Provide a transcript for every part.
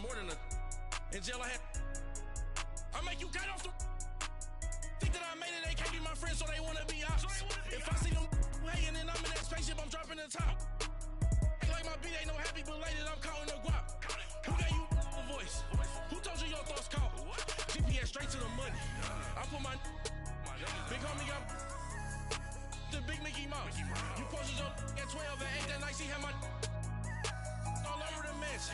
more than a. In jail, I make you get off the. Think that I made it, they can't be my friends, so they wanna be ops. If I see them hating and I'm in that spaceship, I'm dropping the top. Ain't like my beat ain't no happy belated, I'm counting the guap. Who gave you a voice? Who told you your thoughts count? GPS straight to the money. I put my big homie got the big Mickey Mouse. You posted up at 12 and 8 that night, she had my all over the mess.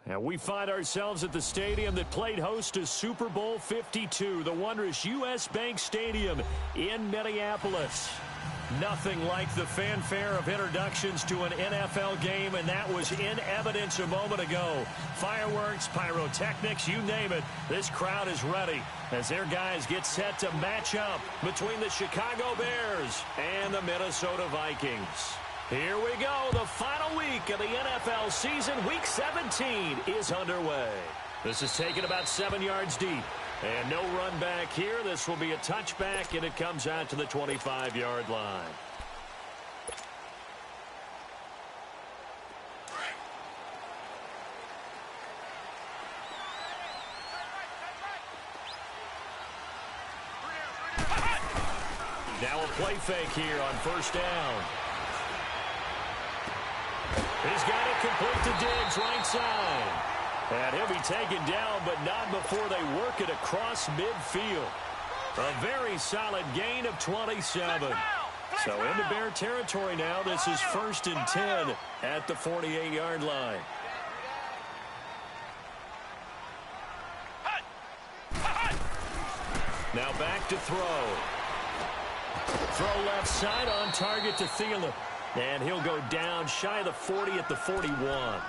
And we find ourselves at the stadium that played host to Super Bowl 52, the wondrous U.S. Bank Stadium in Minneapolis. Nothing like the fanfare of introductions to an NFL game, and that was in evidence a moment ago. Fireworks, pyrotechnics, you name it. This crowd is ready as their guys get set to match up between the Chicago Bears and the Minnesota Vikings. Here we go. The final week of the NFL season. Week 17 is underway. This is taken about 7 yards deep. And no run back here. This will be a touchback, and it comes out to the 25-yard line. Now a play fake here on first down. He's got it complete to Diggs, right side. And he'll be taken down, but not before they work it across midfield. A very solid gain of 27. So into Bear territory now. This is 1st and 10 at the 48-yard line. Now back to throw. Throw left side on target to Thielen. And he'll go down shy of the 40 at the 41.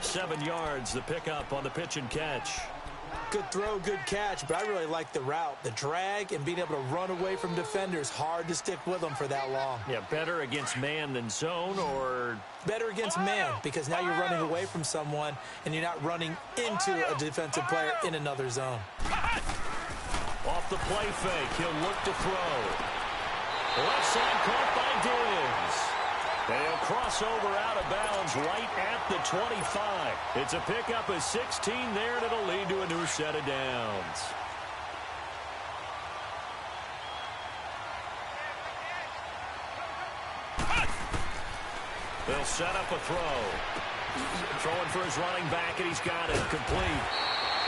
7 yards, the pickup on the pitch and catch. Good throw, good catch, but I really like the route. The drag and being able to run away from defenders. Hard to stick with them for that long. Yeah, better against man than zone, or? Better against man, because now you're running away from someone and you're not running into a defensive player in another zone. Off the play fake, he'll look to throw. Left side caught by Diggs. They'll cross over out of bounds right at the 25. It's a pickup of 16 there, and it'll lead to a new set of downs. They'll set up a throw. Throwing for his running back, and he's got it complete.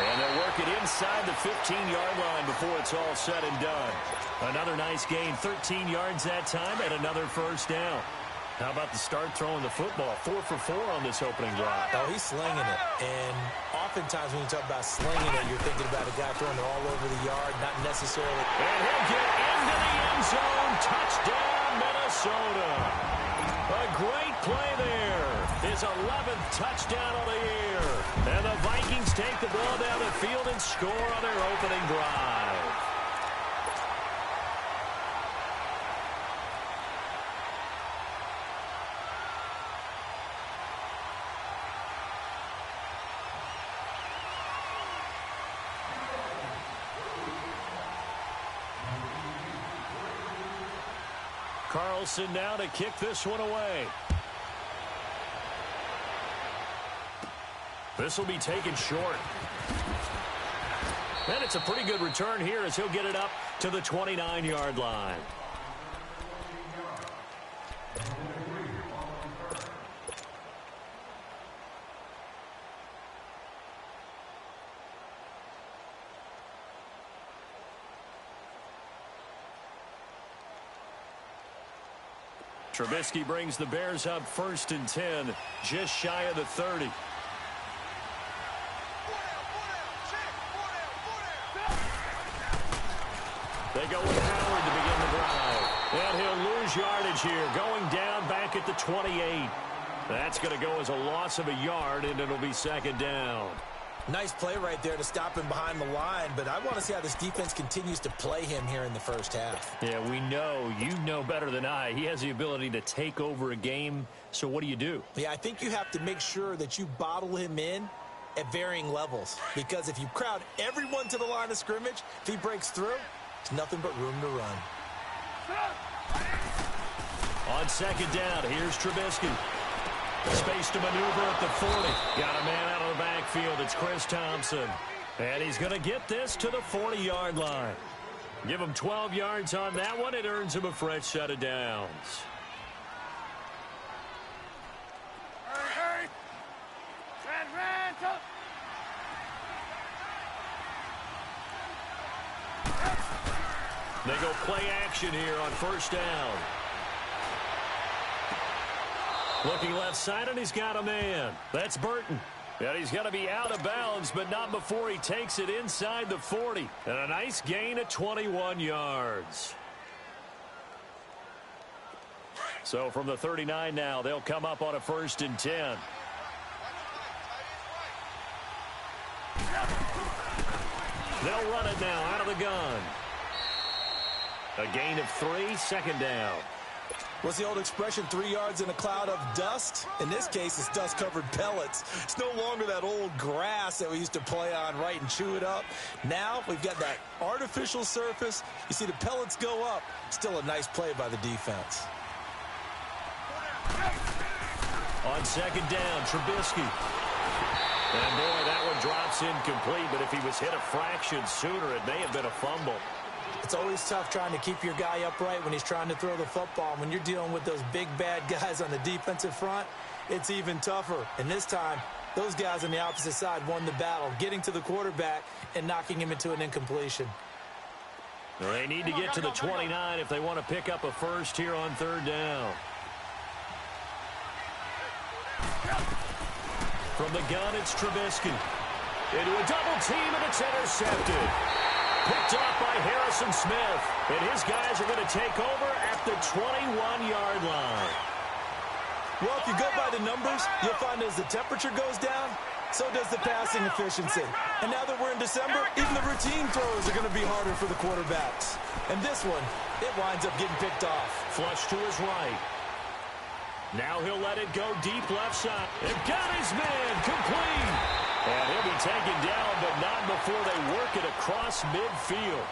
And they'll work it inside the 15-yard line before it's all said and done. Another nice gain, 13 yards that time, and another first down. How about the start throwing the football? 4 for 4 on this opening drive. Oh, he's slinging it. And oftentimes when you talk about slinging it, you're thinking about a guy throwing it all over the yard, not necessarily. And he'll get into the end zone. Touchdown, Minnesota. A great play there. His 11th touchdown of the year. And the Vikings take the ball down the field and score on their opening drive. Carlson now to kick this one away. This will be taken short. And it's a pretty good return here as he'll get it up to the 29-yard line. Trubisky brings the Bears up 1st and 10, just shy of the 30. They go with Howard to begin the drive. And he'll lose yardage here, going down back at the 28. That's going to go as a loss of a yard, and it'll be 2nd down. Nice play right there to stop him behind the line, but I want to see how this defense continues to play him here in the first half. Yeah, we know. You know better than I. He has the ability to take over a game, so what do? Yeah, I think you have to make sure that you bottle him in at varying levels, because if you crowd everyone to the line of scrimmage, if he breaks through, it's nothing but room to run. On 2nd down, here's Trubisky. Space to maneuver at the 40. Got a man out of the back. backfield, it's Chris Thompson. And he's going to get this to the 40-yard line. Give him 12 yards on that one. It earns him a fresh set of downs. They go play action here on first down. Looking left side, and he's got a man. That's Burton. And he's going to be out of bounds, but not before he takes it inside the 40. And a nice gain of 21 yards. So from the 39 now, they'll come up on a 1st and 10. They'll run it now out of the gun. A gain of 3, 2nd down. What's the old expression, 3 yards in a cloud of dust? In this case, it's dust-covered pellets. It's no longer that old grass that we used to play on, right, and chew it up. Now we've got that artificial surface. You see the pellets go up. Still a nice play by the defense. On 2nd down, Trubisky. And, boy, that one drops incomplete, but if he was hit a fraction sooner, it may have been a fumble. It's always tough trying to keep your guy upright when he's trying to throw the football. When you're dealing with those big, bad guys on the defensive front, it's even tougher. And this time, those guys on the opposite side won the battle, getting to the quarterback and knocking him into an incompletion. They need to get to the 29 if they want to pick up a first here on 3rd down. From the gun, it's Trubisky. Into a double team, and it's intercepted. Picked off by Harrison Smith. And his guys are going to take over at the 21-yard line. Well, if you go by the numbers, you'll find as the temperature goes down, so does the passing efficiency. And now that we're in December, even the routine throws are going to be harder for the quarterbacks. And this one, it winds up getting picked off. Flush to his right. Now he'll let it go deep left side. They've got his man complete. And he'll be taken down, but not before they work it across midfield.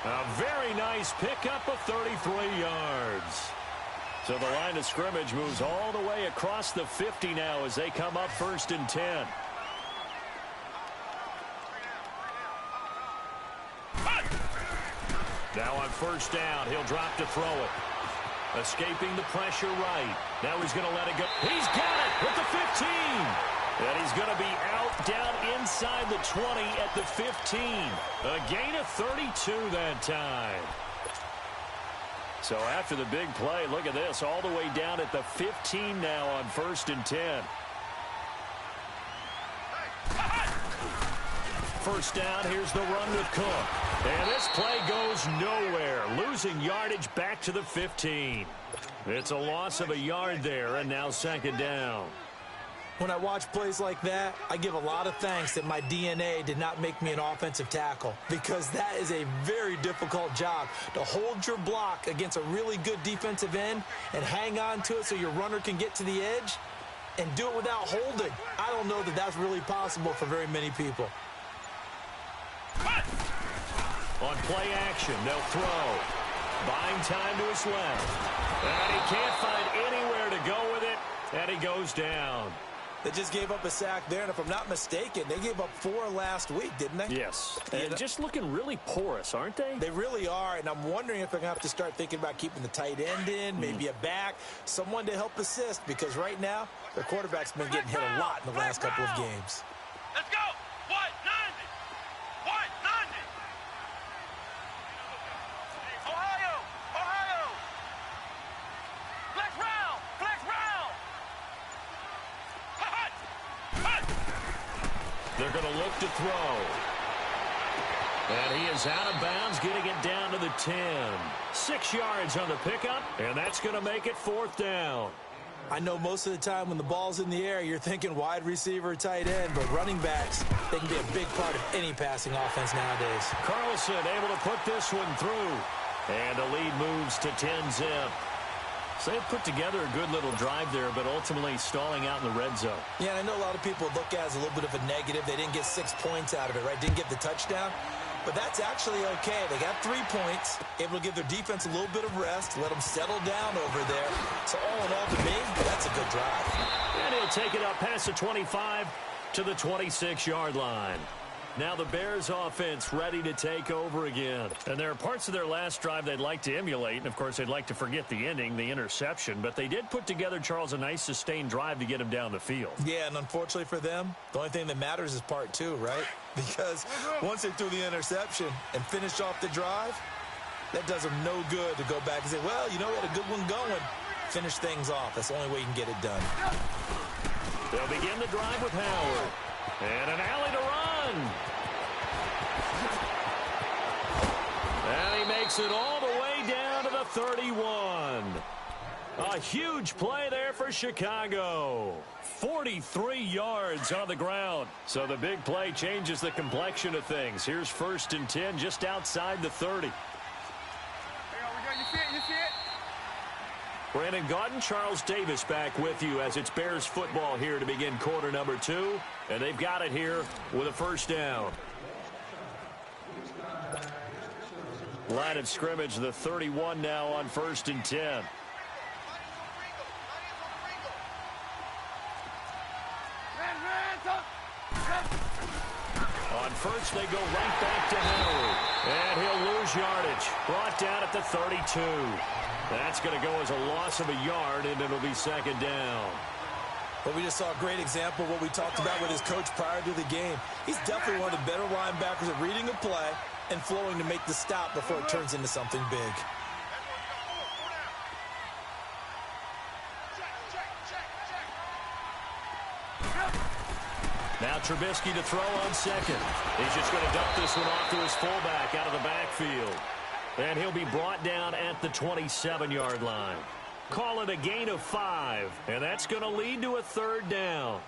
A very nice pickup of 33 yards. So the line of scrimmage moves all the way across the 50 now as they come up 1st and 10. Now on 1st down, he'll drop to throw it. Escaping the pressure right. Now he's going to let it go. He's got it with the 15. And he's going to be out down inside the 20 at the 15. A gain of 32 that time. So after the big play, look at this, all the way down at the 15 now on 1st and 10. 1st down, here's the run with Cook. And this play goes nowhere, losing yardage back to the 15. It's a loss of a yard there, and now 2nd down. When I watch plays like that, I give a lot of thanks that my DNA did not make me an offensive tackle, because that is a very difficult job, to hold your block against a really good defensive end and hang on to it so your runner can get to the edge and do it without holding. I don't know that that's really possible for very many people. On play action, they'll throw. Buying time to his left. And he can't find anywhere to go with it, and he goes down. They just gave up a sack there, and if I'm not mistaken, they gave up 4 last week, didn't they? Yes. And just looking really porous, aren't they? They really are, and I'm wondering if they're going to have to start thinking about keeping the tight end in, maybe a back, someone to help assist, because right now, their quarterback's been getting hit a lot in the last couple of games. Let's go! What? 90! What? 90! Ohio! Ohio! Flex round! Flex round! Hot! Hot! They're going to look to throw. And he is out of bounds, getting it down to the 10. 6 yards on the pickup, and that's going to make it 4th down. I know most of the time when the ball's in the air, you're thinking wide receiver, tight end, but running backs, they can be a big part of any passing offense nowadays. Carlson able to put this one through. And the lead moves to 10-zip. So they put together a good little drive there, but ultimately stalling out in the red zone. Yeah, and I know a lot of people look at it as a little bit of a negative. They didn't get 6 points out of it, right? Didn't get the touchdown. But that's actually okay. They got 3 points, able to give their defense a little bit of rest, let them settle down over there. So all in all, to me, that's a good drive. And he'll take it up past the 25 to the 26-yard line. Now the Bears offense ready to take over again. And there are parts of their last drive they'd like to emulate. And, of course, they'd like to forget the ending, the interception. But they did put together, Charles, a nice sustained drive to get him down the field. Yeah, and unfortunately for them, the only thing that matters is part two, right? Because once they threw the interception and finished off the drive, that does them no good to go back and say, well, you know, we had a good one going. Finish things off. That's the only way you can get it done. They'll begin the drive with Howard. And an alley to run. And he makes it all the way down to the 31. A huge play there for Chicago. 43 yards on the ground. So the big play changes the complexion of things. Here's 1st and 10 just outside the 30. You see it? Brandon Gaudin, Charles Davis back with you as it's Bears football here to begin quarter number 2. And they've got it here with a 1st down. Line of scrimmage, the 31 now on 1st and 10. On 1st, they go right back to Howard. And he'll lose yardage. Brought down at the 32. That's going to go as a loss of a yard, and it'll be 2nd down. But we just saw a great example of what we talked about with his coach prior to the game. He's definitely one of the better linebackers at reading a play and flowing to make the stop before it turns into something big. Now Trubisky to throw on 2nd. He's just going to dump this one off to his fullback out of the backfield. And he'll be brought down at the 27-yard line. Call it a gain of 5, and that's going to lead to a 3rd down.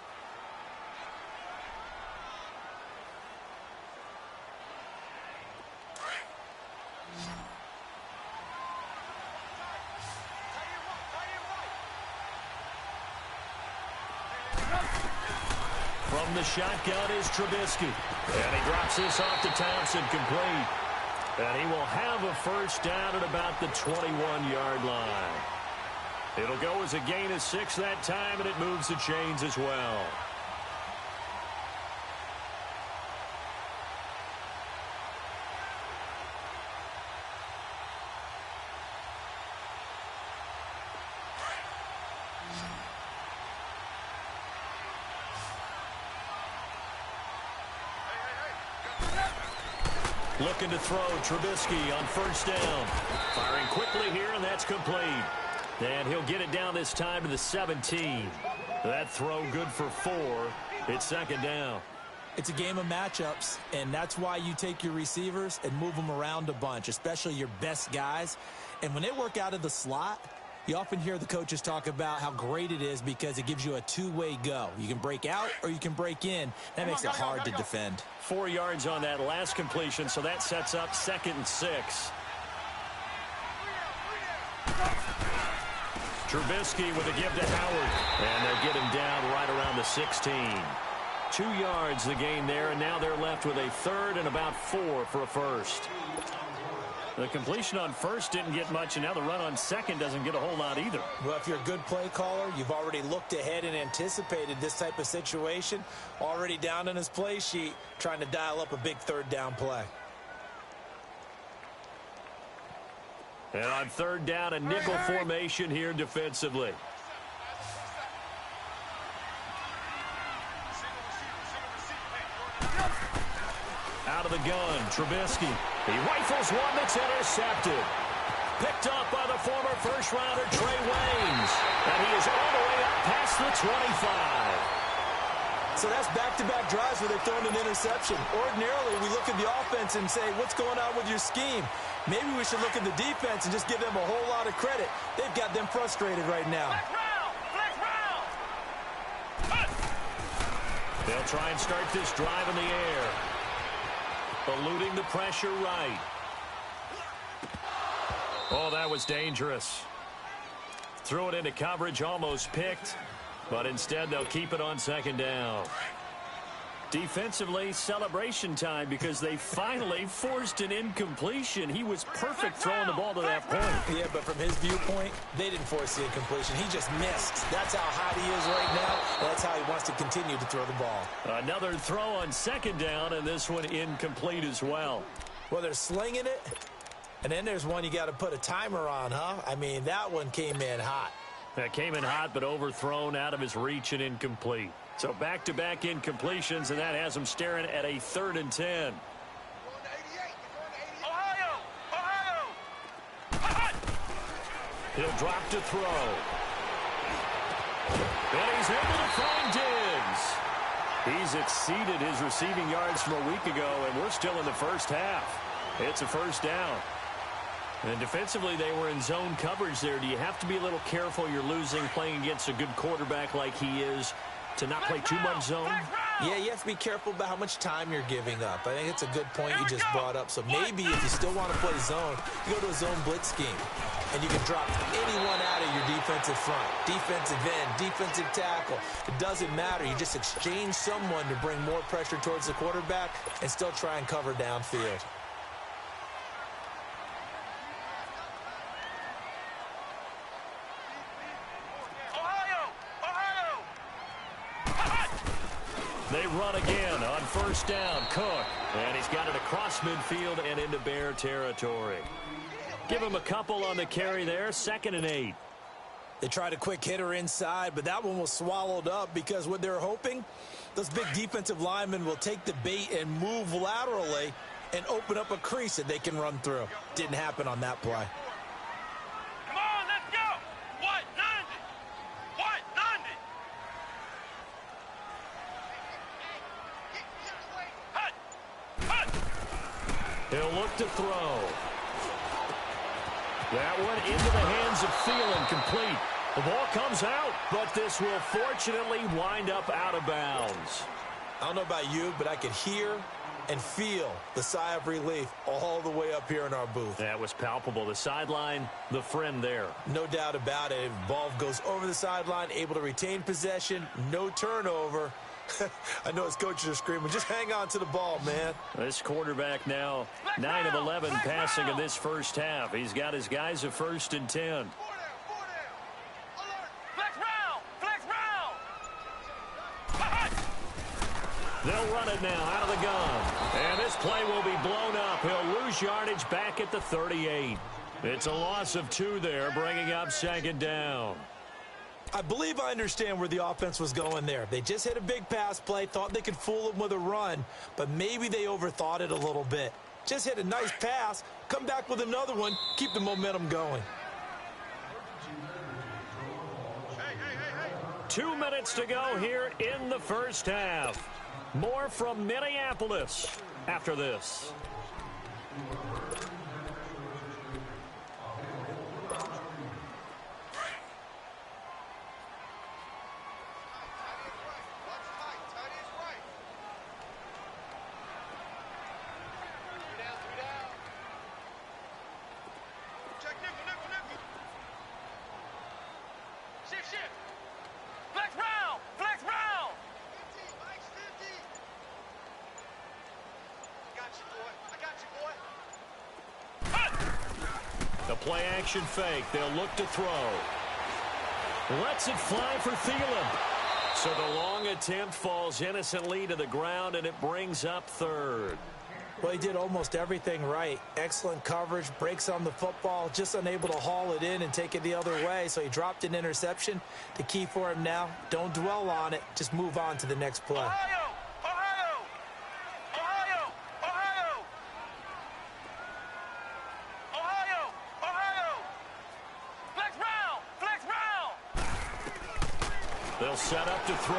From the shotgun is Trubisky. And he drops this off to Townsend, complete. And he will have a 1st down at about the 21-yard line. It'll go as a gain of 6 that time, and it moves the chains as well. Looking to throw, Trubisky on 1st down. Firing quickly here, and that's complete. And he'll get it down this time to the 17. That throw good for 4. It's 2nd down. It's a game of matchups, and that's why you take your receivers and move them around a bunch, especially your best guys. And when they work out of the slot, you often hear the coaches talk about how great it is because it gives you a two-way go. You can break out or you can break in. That makes it hard to defend. 4 yards on that last completion, so that sets up 2nd and 6. Trubisky with a give to Howard, and they'll get him down right around the 16. 2 yards the gain there, and now they're left with a 3rd and about 4 for a 1st. The completion on 1st didn't get much, and now the run on 2nd doesn't get a whole lot either. Well, if you're a good play caller, you've already looked ahead and anticipated this type of situation. Already down in his play sheet, trying to dial up a big 3rd down play. And on 3rd down, a nickel formation here defensively. Out of the gun, Trubisky. He rifles one that's intercepted. Picked up by the former first-rounder Trey Waynes. And he is all the way up past the 25. So that's back-to-back drives where they've thrown an interception. Ordinarily, we look at the offense and say, what's going on with your scheme? Maybe we should look at the defense and just give them a whole lot of credit. They've got them frustrated right now. They'll try and start this drive in the air. Eluding the pressure right. Oh, that was dangerous. Threw it into coverage, almost picked. But instead, they'll keep it on 2nd down. Defensively, celebration time because they finally forced an incompletion. He was perfect throwing the ball to that point. Yeah, but from his viewpoint, they didn't force the incompletion. He just missed. That's how hot he is right now. That's how he wants to continue to throw the ball. Another throw on second down, and this one incomplete as well. Well, they're slinging it, and then there's one you got to put a timer on, huh? I mean, that one came in hot. That came in hot, but overthrown, out of his reach and incomplete. So back-to-back incompletions, and that has him staring at a 3rd and 10. He'll drop to throw. And he's able to find Diggs. He's exceeded his receiving yards from a week ago, and we're still in the first half. It's a first down. And defensively, they were in zone coverage there. Do you have to be a little careful you're losing playing against a good quarterback like he is to not play too much zone? Yeah, you have to be careful about how much time you're giving up. I think it's a good point you just brought up. So maybe if you still want to play zone, you go to a zone blitz scheme. And you can drop anyone out of your defensive front, defensive end, defensive tackle. It doesn't matter. You just exchange someone to bring more pressure towards the quarterback and still try and cover downfield. They run again on first down. Cook. And he's got it across midfield and into Bear territory. Give him a couple on the carry there. 2nd and 8. They tried a quick hitter inside, but that one was swallowed up because what they're hoping, those big defensive linemen will take the bait and move laterally and open up a crease that they can run through. Didn't happen on that play. Come on, let's go. What? 90. What? 90. Hut. Hut. He'll look to throw. That one into the hands of Thielen, complete. The ball comes out, but this will fortunately wind up out of bounds. I don't know about you, but I could hear and feel the sigh of relief all the way up here in our booth. That was palpable. The sideline, the friend there. No doubt about it. Ball goes over the sideline, able to retain possession, no turnover. I know his coaches are screaming, just hang on to the ball, man. This quarterback now 9 of 11 passing in this first half. He's got his guys at 1st and 10. They'll run it now out of the gun. And this play will be blown up. He'll lose yardage back at the 38. It's a loss of 2 there, bringing up 2nd down. I believe I understand where the offense was going there. They just hit a big pass play, thought they could fool them with a run, but maybe they overthought it a little bit. Just hit a nice pass, come back with another one, keep the momentum going. 2 minutes to go here in the first half. More from Minneapolis after this. The play action fake. They'll look to throw. Lets it fly for Thielen. So the long attempt falls innocently to the ground, and it brings up 3rd. Well, he did almost everything right. Excellent coverage, breaks on the football, just unable to haul it in and take it the other way. So he dropped an interception. The key for him now, don't dwell on it. Just move on to the next play. They'll set up to throw.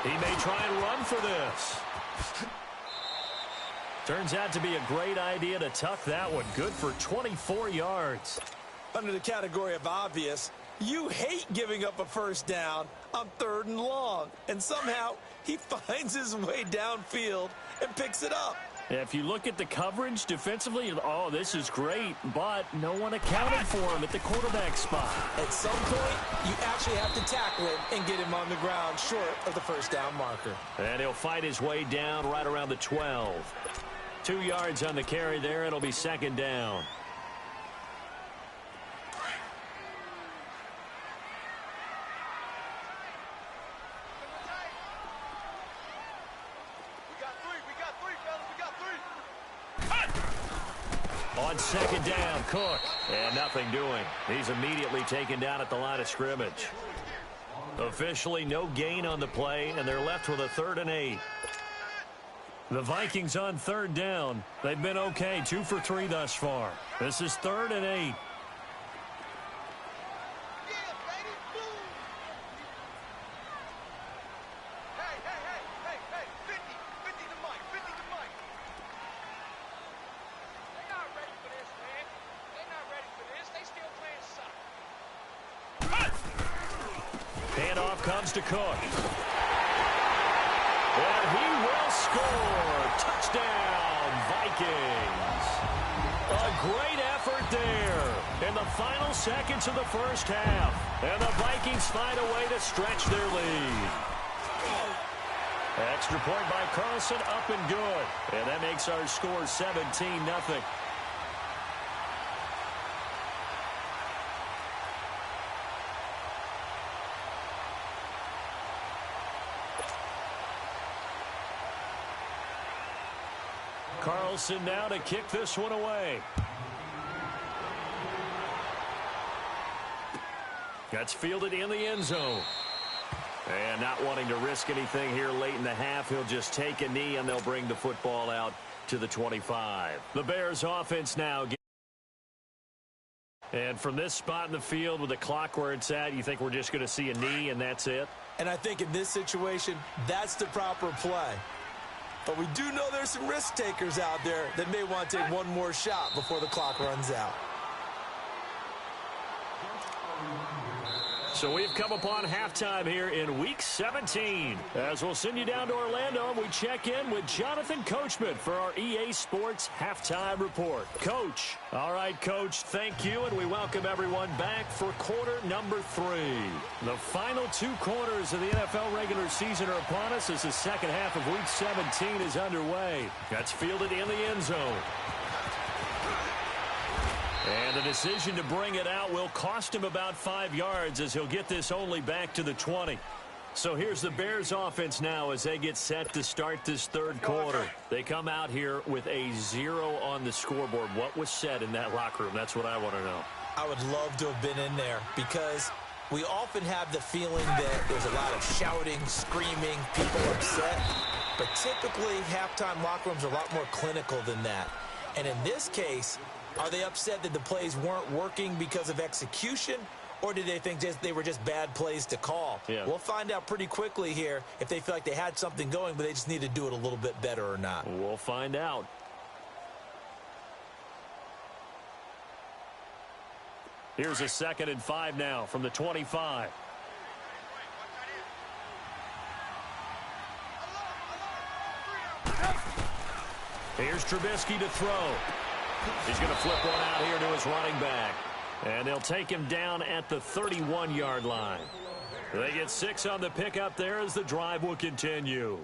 He may try and run for this. Turns out to be a great idea to tuck that one. Good for 24 yards. Under the category of obvious, you hate giving up a first down on 3rd and long. And somehow he finds his way downfield and picks it up. If you look at the coverage defensively, oh, this is great, but no one accounted for him at the quarterback spot. At some point, you actually have to tackle him and get him on the ground short of the first down marker. And he'll fight his way down right around the 12. 2 yards on the carry there. It'll be second down. On second down, Cook. And nothing doing. He's immediately taken down at the line of scrimmage. Officially no gain on the play, and they're left with a 3rd and 8. The Vikings on 3rd down. They've been okay, 2 for 3 thus far. This is 3rd and 8. Handoff comes to Cook. And he will score. Touchdown, Vikings. A great effort there in the final seconds of the first half. And the Vikings find a way to stretch their lead. Extra point by Carlson, up and good. And that makes our score 17-0. Carlson now to kick this one away. That's fielded in the end zone. And not wanting to risk anything here late in the half, he'll just take a knee and they'll bring the football out to the 25. The Bears offense now. And from this spot in the field with the clock where it's at, you think we're just going to see a knee and that's it? And I think in this situation, that's the proper play. But we do know there's some risk takers out there that may want to take one more shot before the clock runs out. So we've come upon halftime here in Week 17. As we'll send you down to Orlando, and we check in with Jonathan Coachman for our EA Sports Halftime Report. Coach. All right, Coach, thank you, and we welcome everyone back for quarter number 3. The final 2 quarters of the NFL regular season are upon us as the second half of Week 17 is underway. That's fielded in the end zone. And the decision to bring it out will cost him about 5 yards as he'll get this only back to the 20. So here's the Bears offense now as they get set to start this third quarter. They come out here with a 0 on the scoreboard. What was said in that locker room? That's what I want to know. I would love to have been in there because we often have the feeling that there's a lot of shouting, screaming, people upset. But typically, halftime locker rooms are a lot more clinical than that. And in this case, are they upset that the plays weren't working because of execution, or did they think they were just bad plays to call? Yeah. We'll find out pretty quickly here if they feel like they had something going, but they just need to do it a little bit better or not. We'll find out. Here's a 2nd and 5 now from the 25. Here's Trubisky to throw. He's going to flip one out here to his running back. And they'll take him down at the 31-yard line. They get 6 on the pickup there as the drive will continue.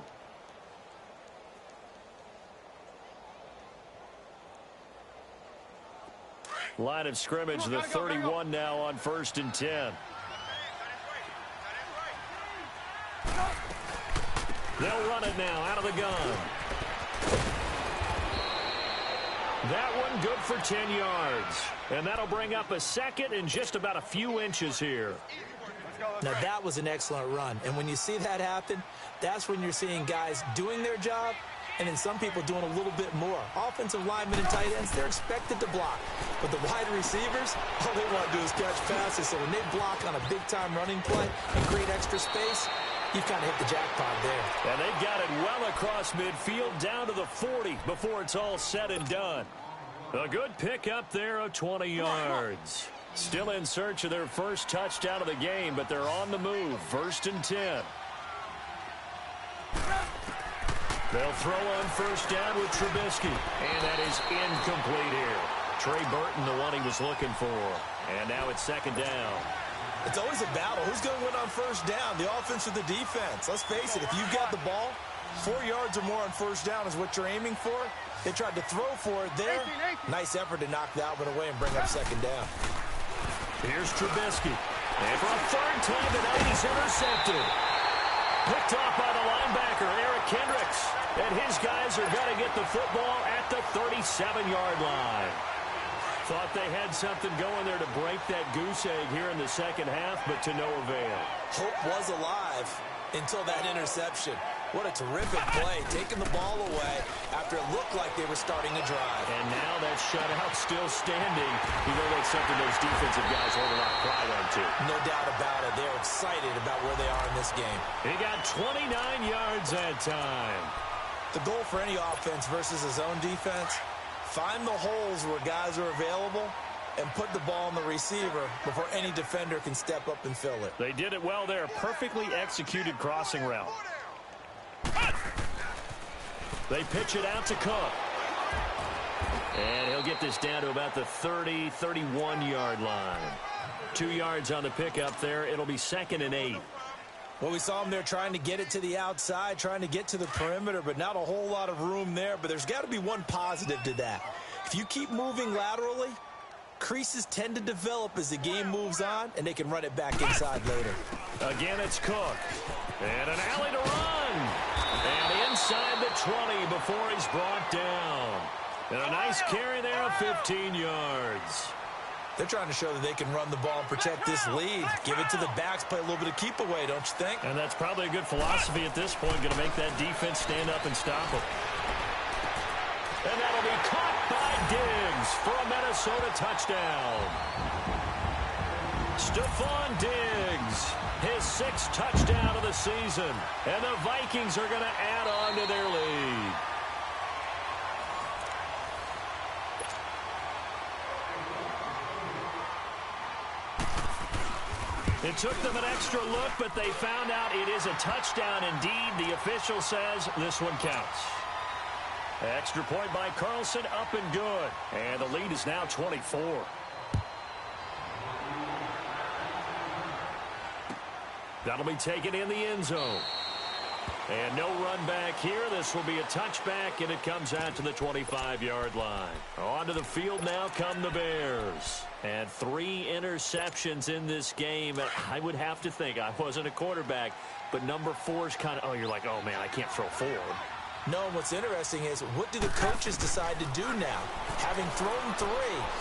Line of scrimmage, the 31 now on 1st and 10. They'll run it now out of the gun. That one good for 10 yards. And that'll bring up a 2nd and just about a few inches here. Now, that was an excellent run. And when you see that happen, that's when you're seeing guys doing their job and then some people doing a little bit more. Offensive linemen and tight ends, they're expected to block. But the wide receivers, all they want to do is catch passes. So when they block on a big-time running play and create extra space, you've kind of hit the jackpot there. And they've got it well across midfield down to the 40 before it's all said and done. A good pickup there of 20 yards. Still in search of their first touchdown of the game, but they're on the move. 1st and 10. They'll throw on first down with Trubisky. And that is incomplete here. Trey Burton, the one he was looking for. And now it's second down. It's always a battle. Who's going to win on first down, the offense or the defense? Let's face it, if you've got the ball, 4 yards or more on first down is what you're aiming for. They tried to throw for it there. Nice effort to knock that one away and bring up second down. Here's Trubisky. And for a third time tonight, he's intercepted. Picked off by the linebacker, Eric Kendricks. And his guys are going to get the football at the 37-yard line. Thought they had something going there to break that goose egg here in the second half, but to no avail. Hope was alive until that interception. What a terrific play, taking the ball away after it looked like they were starting a drive. And now that shutout still standing. You know that's something those defensive guys hold a lot of pride on, too. No doubt about it. They're excited about where they are in this game. He got 29 yards that time. The goal for any offense versus a zone defense, find the holes where guys are available and put the ball on the receiver before any defender can step up and fill it. They did it well there. Perfectly executed crossing route. They pitch it out to Cook. And he'll get this down to about the 30, 31-yard line. 2 yards on the pickup there. It'll be 2nd and 8. Well, we saw him there trying to get it to the outside, trying to get to the perimeter, but not a whole lot of room there. But there's got to be one positive to that. If you keep moving laterally, creases tend to develop as the game moves on, and they can run it back inside later. Again, it's Cook. And an alley to run. And inside the 20 before he's brought down. And a nice carry there of 15 yards. They're trying to show that they can run the ball and protect this lead. Give it to the backs, play a little bit of keep away, don't you think? And that's probably a good philosophy at this point, going to make that defense stand up and stop them. And that'll be caught by Diggs for a Minnesota touchdown. Stephon Diggs, his 6th touchdown of the season. And the Vikings are going to add on to their lead. It took them an extra look, but they found out it is a touchdown indeed. The official says this one counts. Extra point by Carlson, up and good. And the lead is now 24. That'll be taken in the end zone. And no run back here. This will be a touchback, and it comes out to the 25-yard line. Onto the field now come the Bears. And 3 interceptions in this game. I would have to think, I wasn't a quarterback, but number 4 is kind of, oh, you're like, oh, man, I can't throw 4. No, what's interesting is, what do the coaches decide to do now? Having thrown 3,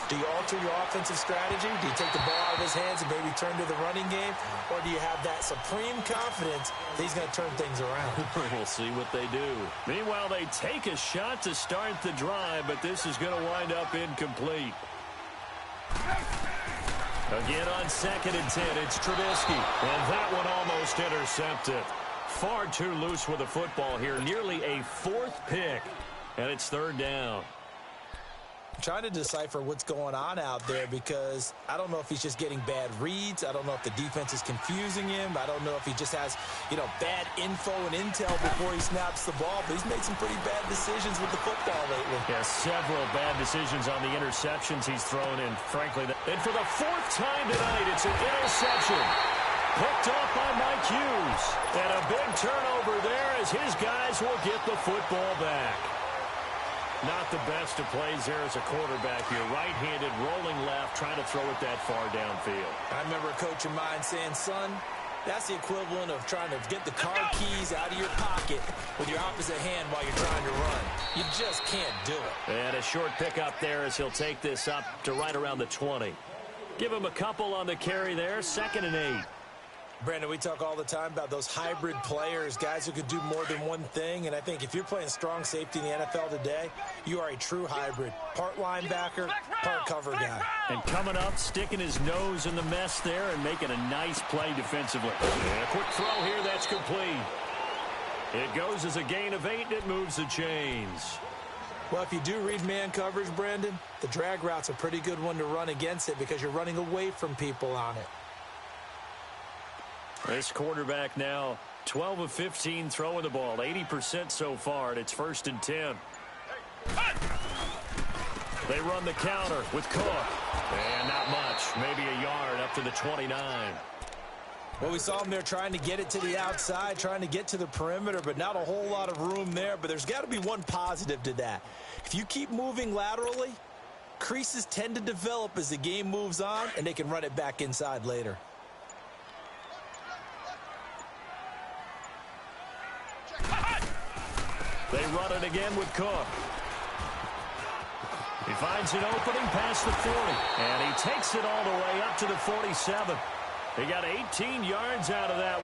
do you alter your offensive strategy? Do you take the ball out of his hands and maybe turn to the running game? Or do you have that supreme confidence that he's going to turn things around? We'll see what they do. Meanwhile, they take a shot to start the drive, but this is going to wind up incomplete. Again on 2nd and 10, it's Trubisky. And that one almost intercepted. Far too loose with the football here. Nearly a 4th pick. And it's 3rd down. I'm trying to decipher what's going on out there because I don't know if he's just getting bad reads. I don't know if the defense is confusing him. I don't know if he just has, bad info and intel before he snaps the ball. But he's made some pretty bad decisions with the football lately. Yeah, several bad decisions on the interceptions he's thrown in, frankly. And for the 4th time tonight, it's an interception. Picked off by Mike Hughes. And a big turnover there as his guys will get the football back. Not the best of plays there as a quarterback here. Right-handed, rolling left, trying to throw it that far downfield. I remember a coach of mine saying, son, that's the equivalent of trying to get the car keys out of your pocket with your opposite hand while you're trying to run. You just can't do it. And a short pickup there as he'll take this up to right around the 20. Give him a couple on the carry there, 2nd and 8. Brandon, we talk all the time about those hybrid players, guys who could do more than one thing. And I think if you're playing strong safety in the NFL today, you are a true hybrid. Part linebacker, part cover guy. And coming up, sticking his nose in the mess there and making a nice play defensively. And a quick throw here, that's complete. It goes as a gain of 8, and it moves the chains. Well, if you do read man coverage, Brandon, the drag route's a pretty good one to run against it because you're running away from people on it. This quarterback now 12 of 15 throwing the ball, 80% so far, and it's 1st and 10. They run the counter with Cook. And not much, maybe a yard up to the 29. Well, we saw him there trying to get it to the outside, trying to get to the perimeter, but not a whole lot of room there. But there's got to be one positive to that. If you keep moving laterally, creases tend to develop as the game moves on, and they can run it back inside later. They run it again with Cook. He finds an opening past the 40, and he takes it all the way up to the 47. He got 18 yards out of that